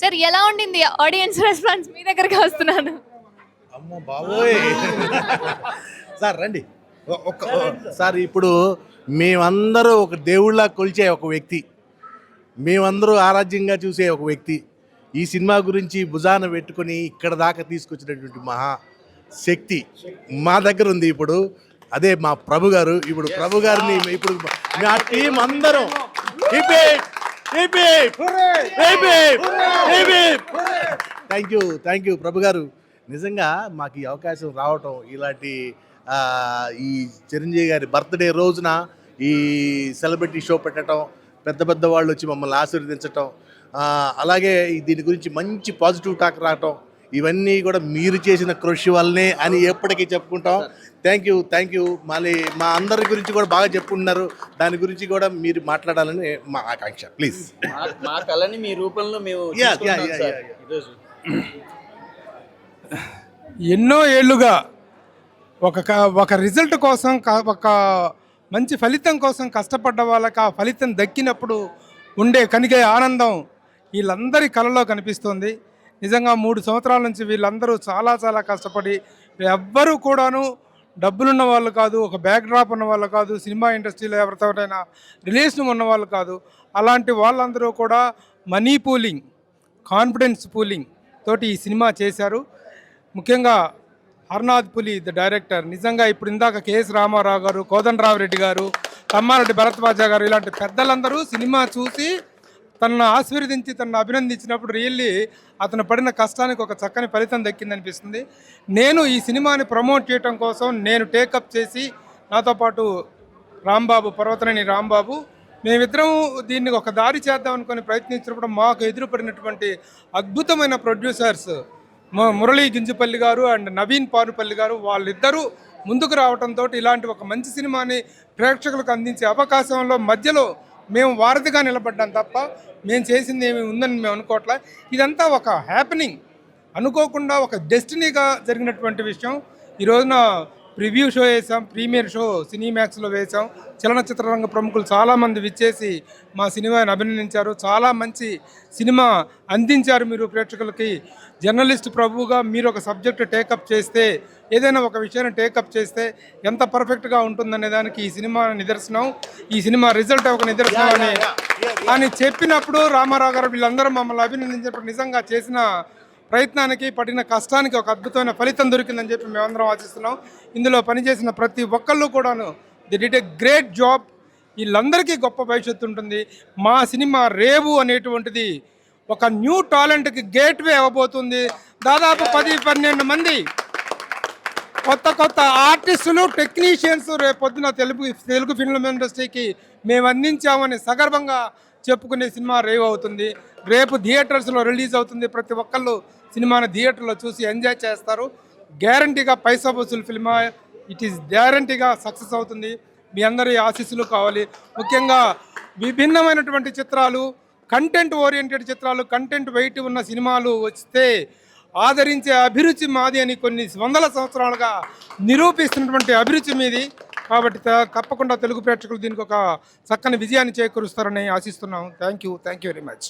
Sir ఎలా ఉండింది audience response? మీ దగ్గరికి వస్తున్నాను. అమ్మో బాబోయ్ సార్ రండి సార్ ఇప్పుడు మేమందరూ ఒక దేవుళ్ళ కొలిచే ఒక వ్యక్తి, మేమందరూ ఆరాధ్యంగా చూసే ఒక వ్యక్తి ఈ సినిమా గురించి భుజాన పెట్టుకొని ఇక్కడ దాకా తీసుకొచ్చినటువంటి మహా శక్తి మా దగ్గర ఉంది. ఇప్పుడు అదే మా ప్రభు గారు. ఇప్పుడు ప్రభు గారిని ఇప్పుడు మా టీం అందరం థ్యాంక్ యూ ప్రభు గారు. నిజంగా మాకు ఈ అవకాశం రావటం, ఇలాంటి ఈ చిరంజీవి గారి బర్త్డే రోజున ఈ సెలబ్రిటీ షో పెట్టడం, పెద్ద పెద్ద వాళ్ళు వచ్చి మమ్మల్ని ఆశీర్వదించటం, అలాగే దీని గురించి మంచి పాజిటివ్ టాక్ రావటం, ఇవన్నీ కూడా మీరు చేసిన కృషి వల్లనే అని ఎప్పటికీ చెప్పుకుంటాం. థ్యాంక్ యూ మళ్ళీ మా అందరి గురించి కూడా బాగా చెప్పుకుంటున్నారు. దాని గురించి కూడా మీరు మాట్లాడాలని మా ఆకాంక్ష. ప్లీజ్ మా కళని మీ రూపంలో మేము ఎన్నో ఏళ్ళుగా ఒక రిజల్ట్ కోసం, ఒక మంచి ఫలితం కోసం కష్టపడ్డ వాళ్ళకి ఆ ఫలితం దక్కినప్పుడు ఉండే కనిగే ఆనందం వీళ్ళందరి కళలో కనిపిస్తుంది. నిజంగా 3 సంవత్సరాల నుంచి వీళ్ళందరూ చాలా చాలా కష్టపడి, ఎవ్వరూ కూడాను డబ్బులున్న వాళ్ళు కాదు, ఒక బ్యాక్ డ్రాప్ ఉన్న వాళ్ళు కాదు, సినిమా ఇండస్ట్రీలో ఎవరితోటైనా రిలేషన్ ఉన్న వాళ్ళు కాదు. అలాంటి వాళ్ళందరూ కూడా మనీ పూలింగ్, కాన్ఫిడెన్స్ పూలింగ్ తోటి ఈ సినిమా చేశారు. ముఖ్యంగా హర్నాథ్ పులి ద డైరెక్టర్, నిజంగా ఇప్పుడు ఇందాక కేఎస్ రామారావు గారు, కోదండరావు రెడ్డి గారు, తమ్మారెడ్డి భరద్వాజ గారు ఇలాంటి పెద్దలందరూ సినిమా చూసి తనను ఆశీర్వదించి తనను అభినందించినప్పుడు రియల్లీ అతను పడిన కష్టానికి ఒక చక్కని ఫలితం దక్కిందనిపిస్తుంది. నేను ఈ సినిమాని ప్రమోట్ చేయడం కోసం నేను టేకప్ చేసి, నాతో పాటు రాంబాబు, పర్వతనేని రాంబాబు, మేమిద్దరం దీన్ని ఒక దారి చేద్దాం అనుకుని ప్రయత్నించినప్పుడు మాకు ఎదురుపడినటువంటి అద్భుతమైన ప్రొడ్యూసర్స్ మురళీ గింజపల్లి గారు అండ్ నవీన్ పారుపల్లి గారు, వాళ్ళిద్దరూ ముందుకు రావడంతో ఇలాంటి ఒక మంచి సినిమాని ప్రేక్షకులకు అందించే అవకాశంలో మధ్యలో మేము వారధిగా నిలబడ్డాం తప్ప మేము చేసింది ఏమి ఉందని మేము అనుకోవట్లే. ఇదంతా ఒక హ్యాపెనింగ్, అనుకోకుండా ఒక డెస్టినీగా జరిగినటువంటి విషయం. ఈ రోజున ప్రివ్యూ షో వేసాం, ప్రీమియర్ షో సినీమాక్స్లో వేసాం. చలనచిత్ర రంగ ప్రముఖులు చాలామంది విచ్చేసి మా సినిమాని అభినందించారు. చాలా మంచి సినిమా అందించారు మీరు ప్రేక్షకులకి. జర్నలిస్ట్ ప్రభువుగా మీరు ఒక సబ్జెక్టు టేకప్ చేస్తే, ఏదైనా ఒక విషయాన్ని టేకప్ చేస్తే ఎంత పర్ఫెక్ట్గా ఉంటుందనే దానికి ఈ సినిమా నిదర్శనం. ఈ సినిమా రిజల్ట్ ఒక నిదర్శనం అని చెప్పినప్పుడు రామారావు గారు వీళ్ళందరూ మమ్మల్ని అభినందించినప్పుడు నిజంగా చేసిన ప్రయత్నానికి, పడిన కష్టానికి ఒక అద్భుతమైన ఫలితం దొరికిందని చెప్పి మేమందరం ఆశిస్తున్నాం. ఇందులో పనిచేసిన ప్రతి ఒక్కళ్ళు కూడాను the did a great job. వీళ్ళందరికీ గొప్ప భవిష్యత్తు ఉంటుంది. మా సినిమా రేవు అనేటువంటిది ఒక న్యూ టాలెంట్కి గేట్వే అవ్వబోతుంది. దాదాపు 10-12 మంది కొత్త ఆర్టిస్టులు, టెక్నీషియన్స్ రేపొద్దున తెలుగు ఫిల్మ్ ఇండస్ట్రీకి మేము అందించామని సగర్వంగా చెప్పుకునే సినిమా రేవ్ అవుతుంది. రేపు థియేటర్స్లో రిలీజ్ అవుతుంది. ప్రతి ఒక్కళ్ళు సినిమాని థియేటర్లో చూసి ఎంజాయ్ చేస్తారు. గ్యారంటీగా పైసా వసూలు ఫిల్మా, ఇట్ ఈస్ గ్యారంటీగా సక్సెస్ అవుతుంది. మీ అందరి ఆశీస్సులు కావాలి. ముఖ్యంగా విభిన్నమైనటువంటి చిత్రాలు, కంటెంట్ ఓరియంటెడ్ చిత్రాలు, కంటెంట్ వెయిట్ ఉన్న సినిమాలు వస్తే ఆదరించే అభిరుచి మాది అని కొన్ని వందల సంవత్సరాలుగా నిరూపిస్తున్నటువంటి అభిరుచి మీది. కాబట్టి తప్పకుండా తెలుగు ప్రేక్షకులు దీనికి ఒక చక్కని విజయాన్ని చేకూరుస్తారని ఆశిస్తున్నాం. Thank you very much.